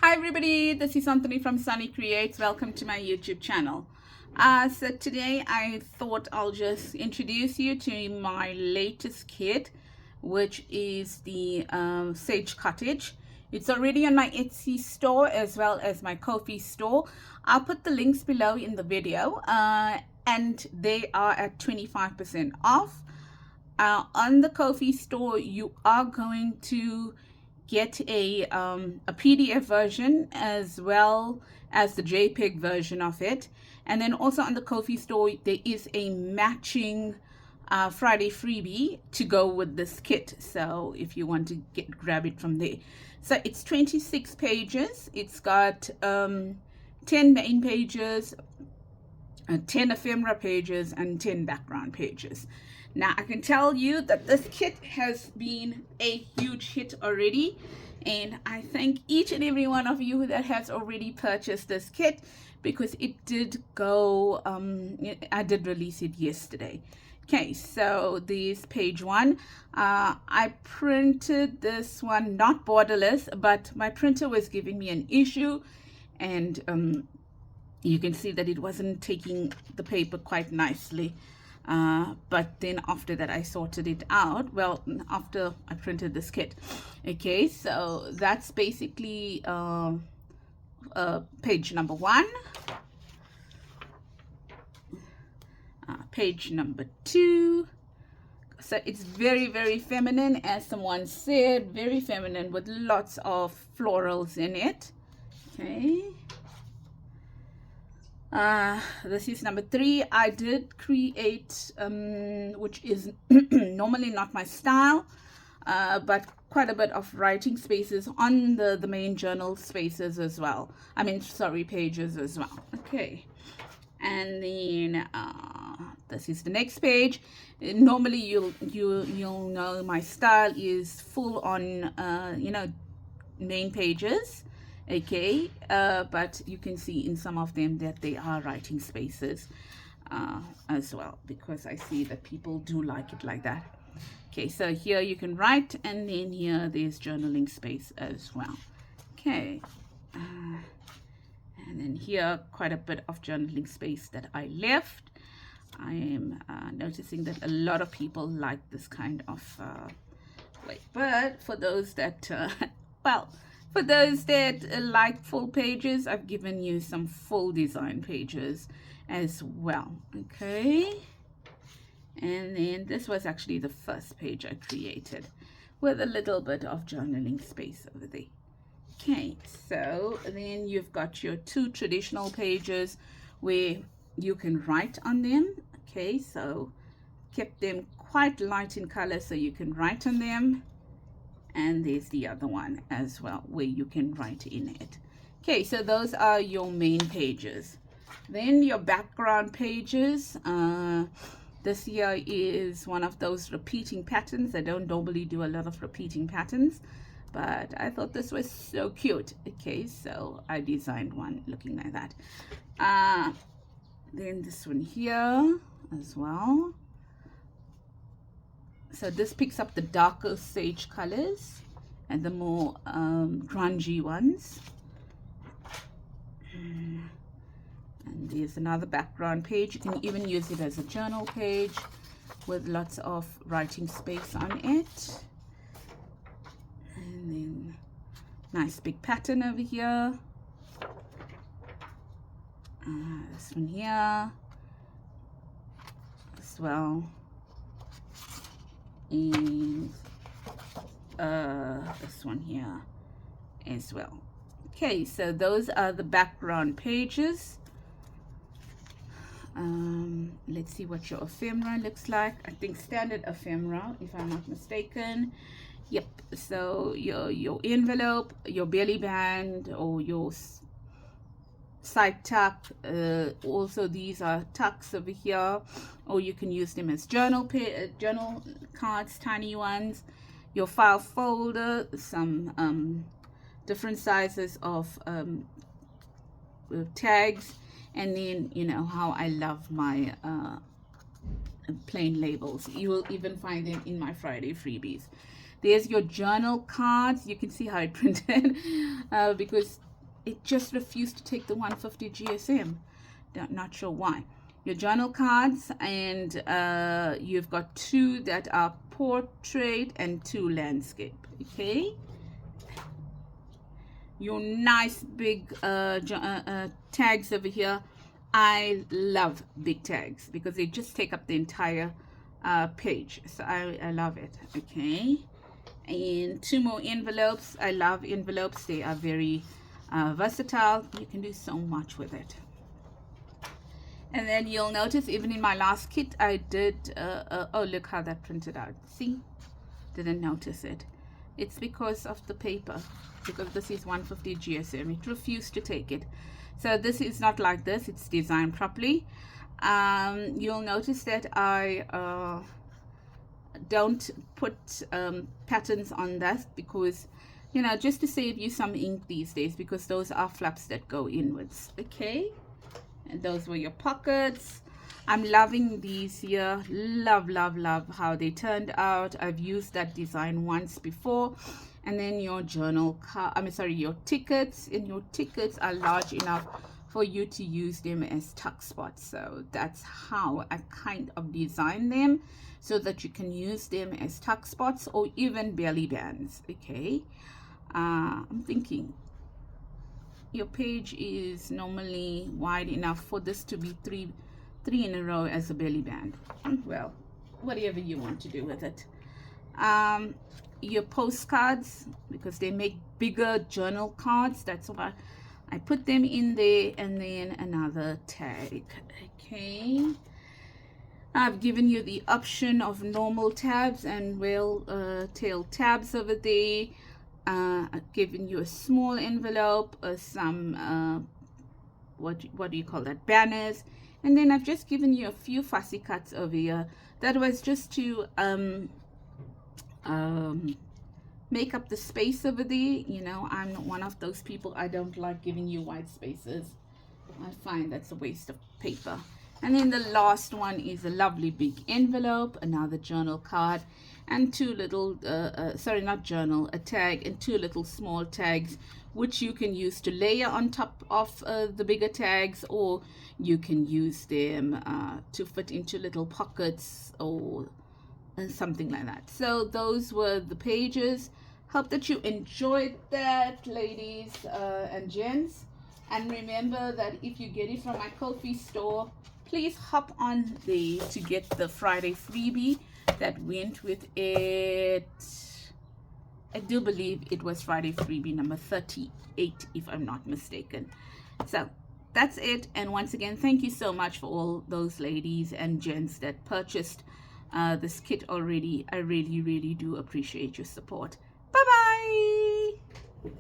Hi everybody, this is Sannie from Sannie Creates. Welcome to my YouTube channel. So today I thought I'll just introduce you to my latest kit, which is the Sage Cottage. It's already on my Etsy store as well as my Ko-fi store. I'll put the links below in the video and they are at 25% off. On the Ko-fi store, you are going to get a PDF version as well as the JPEG version of it. And then also on the Ko-fi store, there is a matching Friday freebie to go with this kit. So if you want to grab it from there. So it's 26 pages. It's got 10 main pages, 10 ephemera pages, and 10 background pages. Now I can tell you that this kit has been a huge hit already, and I thank each and every one of you that has already purchased this kit, because it did go, I did release it yesterday. Okay, so this page one, I printed this one not borderless, but my printer was giving me an issue, and you can see that it wasn't taking the paper quite nicely. But then after that I sorted it out, well, after I printed this kit. Okay, so that's basically page number one. Page number two. So it's very, very feminine, as someone said, very feminine with lots of florals in it. Okay. This is number three. I did create, which is normally not my style, but quite a bit of writing spaces on the main journal spaces as well. I mean, sorry, pages as well. Okay. And then this is the next page. Normally you'll know my style is full on, main pages. Okay, but you can see in some of them that they are writing spaces as well, because I see that people do like it like that. Okay, so here you can write, and then here there's journaling space as well. Okay, and then here quite a bit of journaling space that I left. I am noticing that a lot of people like this kind of way, but for those that well, for those that like full pages, I've given you some full design pages as well. Okay, and then this was actually the first page I created with a little bit of journaling space over there. Okay, so then you've got your two traditional pages where you can write on them. Okay, so kept them quite light in color so you can write on them. And there's the other one as well where you can write in it. Okay, so those are your main pages. Then your background pages. This here is one of those repeating patterns. I don't normally do a lot of repeating patterns, but I thought this was so cute. Okay, so I designed one looking like that. Then this one here as well. So this picks up the darker sage colors and the more grungy ones. And there's another background page. You can even use it as a journal page with lots of writing space on it. And then nice big pattern over here. This one here as well. And this one here as well. Okay, so those are the background pages. Let's see what your ephemera looks like. I think standard ephemera, if I'm not mistaken. Yep, so your envelope, your belly band, or your side tuck. Also these are tucks over here, or you can use them as journal cards, tiny ones. Your file folder, some different sizes of tags, and then you know how I love my plain labels. You will even find them in my Friday freebies. There's your journal cards. You can see how I printed because it just refused to take the 150 GSM. Not sure why. Your journal cards, and you've got 2 that are portrait and 2 landscape. Okay. Your nice big tags over here. I love big tags because they just take up the entire page. So I love it. Okay. And 2 more envelopes. I love envelopes. They are very versatile. You can do so much with it. And then you'll notice even in my last kit I did oh, look how that printed out. See, didn't notice it. It's because of the paper, because this is 150 GSM. It refused to take it. So this is not like this. It's designed properly. You'll notice that I don't put patterns on that because, you know, just to save you some ink these days, because those are flaps that go inwards. Okay, and those were your pockets. I'm loving these here. Love how they turned out. I've used that design once before. And then your journal card, your tickets, and your tickets are large enough for you to use them as tuck spots. So that's how I kind of design them, so that you can use them as tuck spots or even belly bands. Okay, I'm thinking your page is normally wide enough for this to be three in a row as a belly band. Well, whatever you want to do with it. Your postcards, because they make bigger journal cards, that's why I put them in there. And then another tag. Okay, I've given you the option of normal tabs and tail tabs over there. I've given you a small envelope, some what do you call that, banners. And then I've just given you a few fussy cuts over here. That was just to make up the space over there. You know, I'm not one of those people. I don't like giving you white spaces. I find that's a waste of paper. And then the last one is a lovely big envelope, another journal card, and 2 little sorry, not journal, a tag, and 2 little small tags, which you can use to layer on top of the bigger tags, or you can use them to fit into little pockets or something like that. So those were the pages. Hope that you enjoyed that, ladies and gents. And remember that if you get it from my Ko-fi store, please hop on there to get the Friday freebie that went with it. I do believe it was Friday freebie number 38, if I'm not mistaken. So that's it. And once again, thank you so much for all those ladies and gents that purchased this kit already. I really do appreciate your support. Bye bye.